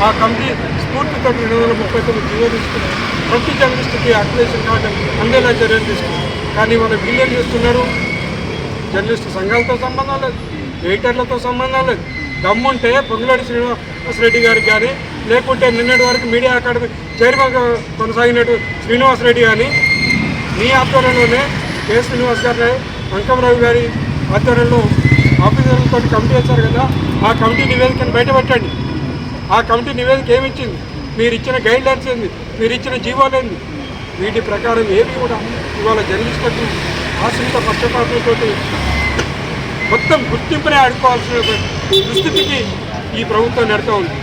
ఆ కమిటీ స్ఫూర్తితో 239 జీవో తీసుకుని ప్రతి జర్నలిస్టుకి అక్రిడేషన్ కార్డు అందేలా చర్యలు తీసుకున్నారు. కానీ మన వీళ్ళు చేస్తున్నారు, జర్నలిస్టు సంఘాలతో సంబంధం లేదు, ఎడిటర్లతో సంబంధం లేదు. దమ్ముంటే పొంగులేటి శ్రీనివాసరెడ్డి గారికి కానీ, లేకుంటే నిన్నటి వరకు మీడియా అకాడమీ చైర్మన్గా కొనసాగినట్టు శ్రీనివాసరెడ్డి కానీ, మీ ఆధ్వర్యంలోనే కె శ్రీనివాస్ గారి, అంకమరావు గారి ఆధ్వర్యంలో ఆఫీసర్లతో కమిటీ వచ్చారు కదా, ఆ కమిటీ నివేదికను బయటపెట్టండి. ఆ కమిటీ నివేదిక ఏమిచ్చింది, మీరు ఇచ్చిన గైడ్ లైన్స్ ఏంది, మీరు ఇచ్చిన జీవోలు ఏంది, వీటి ప్రకారం ఏవి కూడా ఇవాళ జర్నలిస్టులకు ఆశ్రిత పక్షపాతంతో మొత్తం గుర్తింపునే ఆడుకోవాల్సిన దుస్థితికి ఈ ప్రభుత్వం నెడతా ఉంది.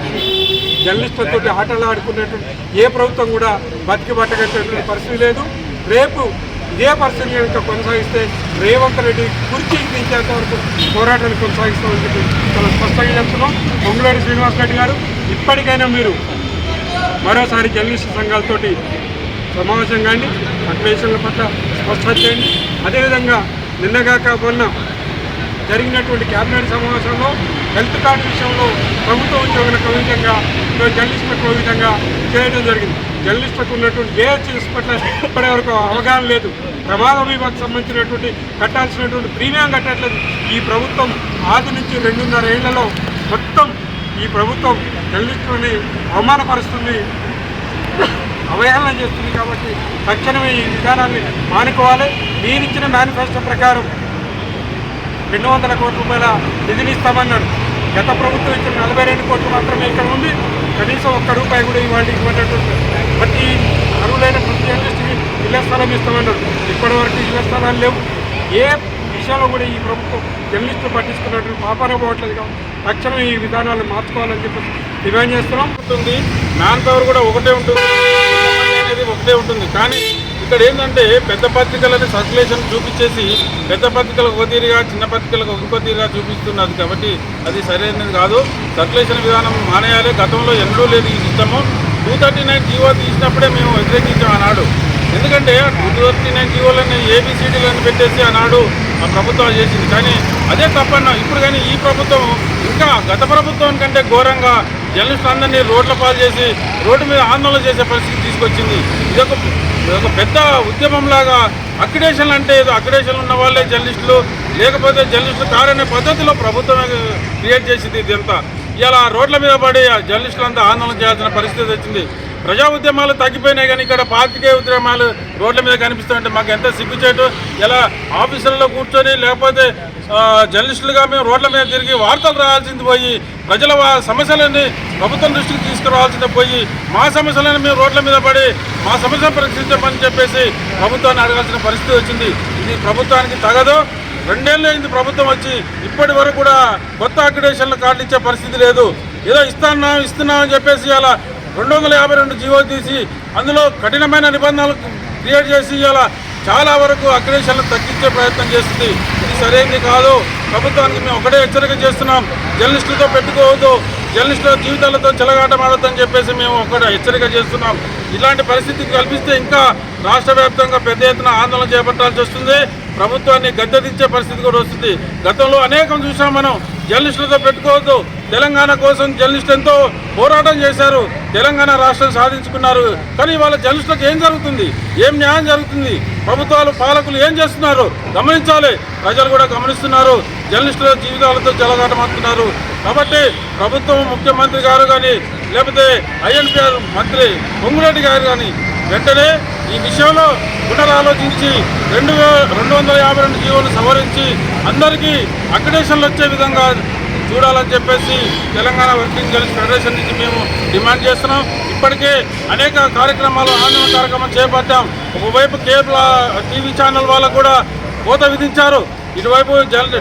జర్నలిస్టులతో ఆటలు ఆడుకునేటువంటి ఏ ప్రభుత్వం కూడా బతికి పట్టగట్టేటువంటి పరిస్థితి లేదు. రేపు ఇదే పరిస్థితి కనుక కొనసాగిస్తే రేవంత్ రెడ్డి కుర్చీకి దించేంత వరకు పోరాటాన్ని కొనసాగిస్తామని చెప్పి చాలా స్పష్టంగా చెప్తున్నాం. పొంగులేటి శ్రీనివాసరెడ్డి గారు, ఇప్పటికైనా మీరు మరోసారి జర్నలిస్టు సంఘాలతోటి సమావేశం కానీ అక్రిడేషన్ల పట్ల స్పష్టత చేయండి. అదేవిధంగా నిన్నగాక మొన్న జరిగినటువంటి కేబినెట్ సమావేశంలో హెల్త్ కార్డు విషయంలో ప్రభుత్వ ఉద్యోగులకు విధంగా జర్నలిస్టులకు విధంగా చేయడం జరిగింది. జర్నలిస్టులకు ఉన్నటువంటి వేహెచ్ఎస్ పట్ల ఇప్పటి వరకు అవగాహన లేదు. ప్రమాద బీమాకు సంబంధించినటువంటి కట్టాల్సినటువంటి ప్రీమియం కట్టట్లేదు. ఈ ప్రభుత్వం ఆది నుంచి 2.5 ఏళ్లలో మొత్తం ఈ ప్రభుత్వం జర్నలిస్టులని అవమానపరుస్తుంది, అవహేళన చేస్తుంది. కాబట్టి తక్షణమే ఈ విధానాన్ని మానుకోవాలి. మీరిచ్చిన మేనిఫెస్టో ప్రకారం 200 కోట్ల రూపాయల నిధిని ఇస్తామన్నారు. గత ప్రభుత్వం ఇచ్చిన 42 కోట్లు మాత్రమే ఇక్కడ ఉంది. కనీసం ₹1 కూడా ఇవ్వనటువంటి ప్రతి అర్హులైన ప్రతి జర్నలిస్టుకి ఇళ్ల స్థలం ఇస్తామన్నారు. ఇప్పటి వరకు ఇళ్ల స్థలాలు లేవు. ఏ విషయంలో కూడా ఈ ప్రభుత్వం జర్నలిస్టులు పట్టించుకున్నటువంటి పాపాన పోవట్లేదు. కాబట్టి తక్షణం ఈ విధానాలను మార్చుకోవాలని చెప్పి డిమాండ్ చేస్తున్నాం. మ్యాన్ పవర్ కూడా ఒకటే ఉంటుంది, అనేది ఒకటే ఉంటుంది. కానీ ఇక్కడ ఏంటంటే పెద్ద పత్రికలని సర్క్యులేషన్ చూపించేసి పెద్ద పత్రికలకు ఒక తీరుగా, చిన్న పత్రికలకు ఇంకో తీరుగా చూపిస్తున్నది. కాబట్టి అది సరైనది కాదు. సర్క్యులేషన్ విధానం మానేయాలి. గతంలో ఎన్నడూ లేదు ఈ సిస్టము. 239 జీవో తీసినప్పుడే మేము వ్యతిరేకించాం ఆనాడు. ఎందుకంటే 239 జీవోలని ఏబిసిడీలను పెట్టేసి ఆనాడు ఆ ప్రభుత్వం చేసింది. కానీ అదే తప్పన్నా ఇప్పుడు. కానీ ఈ ప్రభుత్వం ఇంకా గత ప్రభుత్వం కంటే ఘోరంగా జర్నలిస్టులందరినీ రోడ్ల పాలు చేసి రోడ్డు మీద ఆందోళన చేసే పరిస్థితి తీసుకొచ్చింది. ఇదొక పెద్ద ఉద్యమంలాగా అక్రిడేషన్లు అంటే ఏదో అక్రిడేషన్లు ఉన్న వాళ్ళే జర్నలిస్టులు, లేకపోతే జర్నలిస్టులు కారనే పద్ధతిలో ప్రభుత్వమే క్రియేట్ చేసింది. ఇదంతా ఇలా రోడ్ల మీద పడి జర్నలిస్టులంతా ఆందోళన చేయాల్సిన పరిస్థితి వచ్చింది. ప్రజా ఉద్యమాలు తగ్గిపోయినాయి, కానీ ఇక్కడ పాత్రికేయ ఉద్యమాలు రోడ్ల మీద కనిపిస్తుంటే మాకు ఎంత సిగ్గుచేటు. ఇలా ఆఫీసులలో కూర్చొని లేకపోతే జర్నలిస్టులుగా మేము రోడ్ల మీద తిరిగి వార్తలు రావాల్సింది పోయి, ప్రజల సమస్యలని ప్రభుత్వం దృష్టికి తీసుకురావాల్సింది పోయి, మా సమస్యలను మేము రోడ్ల మీద పడి మా సమస్యను పరిష్కరించమని చెప్పేసి ప్రభుత్వాన్ని అడగాల్సిన పరిస్థితి వచ్చింది. ఇది ప్రభుత్వానికి తగదు. 2 ఏళ్ళు అయింది ప్రభుత్వం వచ్చి, ఇప్పటి వరకు కూడా కొత్త అక్రిడేషన్ల కార్డులు ఇచ్చే పరిస్థితి లేదు. ఏదో ఇస్తున్నామని చెప్పేసి అలా 252 జీవో తీసి అందులో కఠినమైన నిబంధనలు క్రియేట్ చేసి ఇలా చాలా వరకు అక్రిడేషన్లు తగ్గించే ప్రయత్నం చేస్తుంది. ఇది సరైనది కాదు. ప్రభుత్వానికి మేము ఒకటే హెచ్చరిక చేస్తున్నాం, జర్నలిస్టులతో పెట్టుకోవద్దు, జర్నలిస్టుల జీవితాలతో చెలగాటమాడొద్దని చెప్పేసి మేము ఒకటే హెచ్చరిక చేస్తున్నాం. ఇలాంటి పరిస్థితికి కల్పిస్తే ఇంకా రాష్ట్ర వ్యాప్తంగా పెద్ద ఎత్తున ఆందోళన చేపట్టాల్సి వస్తుంది. ప్రభుత్వాన్ని గద్దెదించే పరిస్థితి కూడా వస్తుంది. గతంలో అనేకం చూసాం మనం. జర్నలిస్టులతో పెట్టుకోవద్దు, తెలంగాణ కోసం జర్నలిస్టులు ఎంతో పోరాటం చేశారు, తెలంగాణ రాష్ట్రం సాధించుకున్నారు. కానీ ఇవాళ జర్నలిస్టులకు ఏం జరుగుతుంది, ఏం న్యాయం జరుగుతుంది, ప్రభుత్వాలు పాలకులు ఏం చేస్తున్నారు గమనించాలి. ప్రజలు కూడా గమనిస్తున్నారు. జర్నలిస్టుల జీవితాలతో చెలగాటమాడుతున్నారు. కాబట్టి ప్రభుత్వం, ముఖ్యమంత్రి గారు కానీ లేకపోతే ఐఎన్పిఆర్ మంత్రి పొంగులేటి గారు కానీ వెంటనే ఈ విషయంలో పునరాలోచించి 252 జీవోలు సవరించి అందరికీ అక్రిడేషన్లు వచ్చే విధంగా చూడాలని చెప్పేసి తెలంగాణ వర్కింగ్ జర్నలిస్ట్ ఫెడరేషన్ నుంచి మేము డిమాండ్ చేస్తున్నాం. ఇప్పటికే అనేక కార్యక్రమాలు, ఆందోళన కార్యక్రమం చేపట్టాం. ఒకవైపు కేబుల్ టీవీ ఛానల్ వాళ్ళకు కూడా కోత విధించారు, ఇటువైపు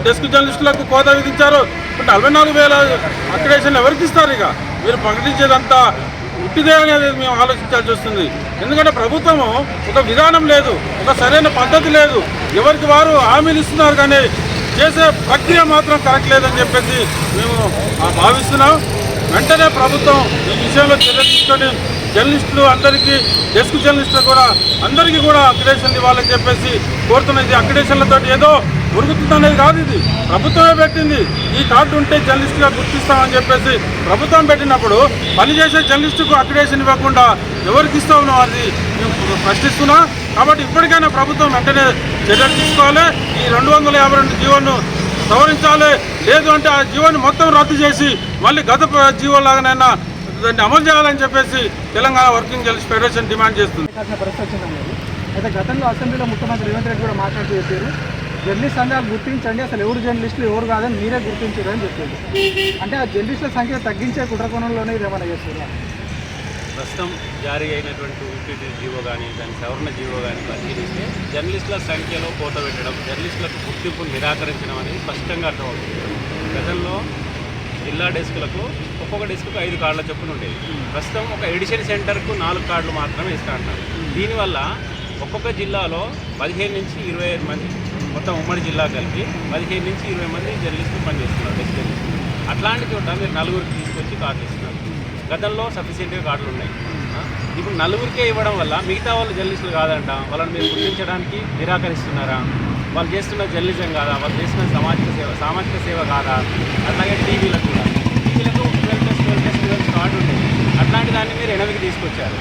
డెస్క్ జర్నలిస్టులకు కోత విధించారు. ఇప్పుడు 44,000 అక్రిడేషన్లు ఎవరికి ఇస్తారు? ఇక మీరు ప్రకటించేదంతా ఉట్టిదే అనేది మేము ఆలోచించాల్సి వస్తుంది. ఎందుకంటే ప్రభుత్వము ఒక విధానం లేదు, ఒక సరైన పద్ధతి లేదు. ఎవరికి వారు హామీలు ఇస్తున్నారు కానీ చేసే ప్రక్రియ మాత్రం కరెక్ట్ లేదని చెప్పేసి మేము భావిస్తున్నాం. వెంటనే ప్రభుత్వం ఈ విషయంలో చర్య తీసుకొని జర్నలిస్టులు అందరికీ, డెస్క్ జర్నలిస్టులు కూడా అందరికీ కూడా అక్రిడేషన్లు ఇవ్వాలని చెప్పేసి కోరుతున్నది. అక్రిడేషన్లతో ఏదో ఉరుకుతుంది అనేది కాదు, ఇది ప్రభుత్వమే పెట్టింది. ఈ కార్డు ఉంటే జర్నలిస్ట్గా గుర్తిస్తామని చెప్పేసి ప్రభుత్వం పెట్టినప్పుడు పనిచేసే జర్నలిస్టుకు అక్రిడేషన్ ఇవ్వకుండా ఎవరికి ఇస్తావు నువ్వు అది మేము ప్రశ్నిస్తున్నా. కాబట్టి ఇప్పటికైనా ప్రభుత్వం వెంటనే చర్యలు తీసుకోవాలి. ఈ 252 జీవోను సవరించాలి. లేదు అంటే ఆ జీవోని మొత్తం రద్దు చేసి మళ్ళీ గత జీవోలాగానైనా దాన్ని అమలు చేయాలని చెప్పేసి Telangana working journalist federation demand చేస్తుంది. పరిస్థితి వచ్చిందండి. అయితే గతంలో అసెంబ్లీలో ముఖ్యమంత్రి రేవంత్ రెడ్డి కూడా మాట్లాడుతూ చెప్పారు, జర్నలిస్ట్ సంఘాలు గుర్తించండి, అసలు ఎవరు జర్నలిస్టులు ఎవరు కాదని మీరే గుర్తించారు అని చెప్పారు. అంటే ఆ జర్నలిస్టుల సంఖ్య తగ్గించే కుట్రకోణంలోనే ఇది ఏమైనా చేస్తున్నారు? ప్రస్తుతం జారీ అయినటువంటి యూపీటీ జీవో కానీ దాని సవరణ జీవో కానీ పరిశీలిస్తే జర్నలిస్టుల సంఖ్యలో కోత పెట్టడం, జర్నలిస్టులకు గుర్తింపు నిరాకరించడం అనేది స్పష్టంగా అర్థమవుతుంది. గతంలో జిల్లా డెస్కులకు ఒక్కొక్క డెస్క్కు 5 కార్డుల చొప్పున ఉండేది. ప్రస్తుతం ఒక ఎడిషన్ సెంటర్కు 4 కార్డులు మాత్రమే ఇస్తా అంటారు. దీనివల్ల ఒక్కొక్క జిల్లాలో 15 నుంచి 25 మంది, మొత్తం ఉమ్మడి జిల్లా కలిపి 15 నుంచి 20 మంది జర్నలిస్టులు పనిచేస్తున్నారు డెస్క్ జర్నలిస్టులు. అట్లాంటి చోట మీరు 4గురికి తీసుకొచ్చి కార్డులు ఇస్తున్నారు. గతంలో సఫిషియెంట్గా కార్డులు ఉన్నాయి. ఇప్పుడు 4గురికే ఇవ్వడం వల్ల మిగతా వాళ్ళు జర్నలిస్టులు కాదంట, వాళ్ళని మీరు గుర్తించడానికి నిరాకరిస్తున్నారా? వాళ్ళు చేస్తున్న జర్నలిజం కాదా? వాళ్ళు చేస్తున్న సామాజిక సేవ కాదా? అట్లాగే టీవీలకు 12+12+12 కార్డు ఉండేది. అట్లాంటి దాన్ని మీరు 8కి తీసుకొచ్చారు.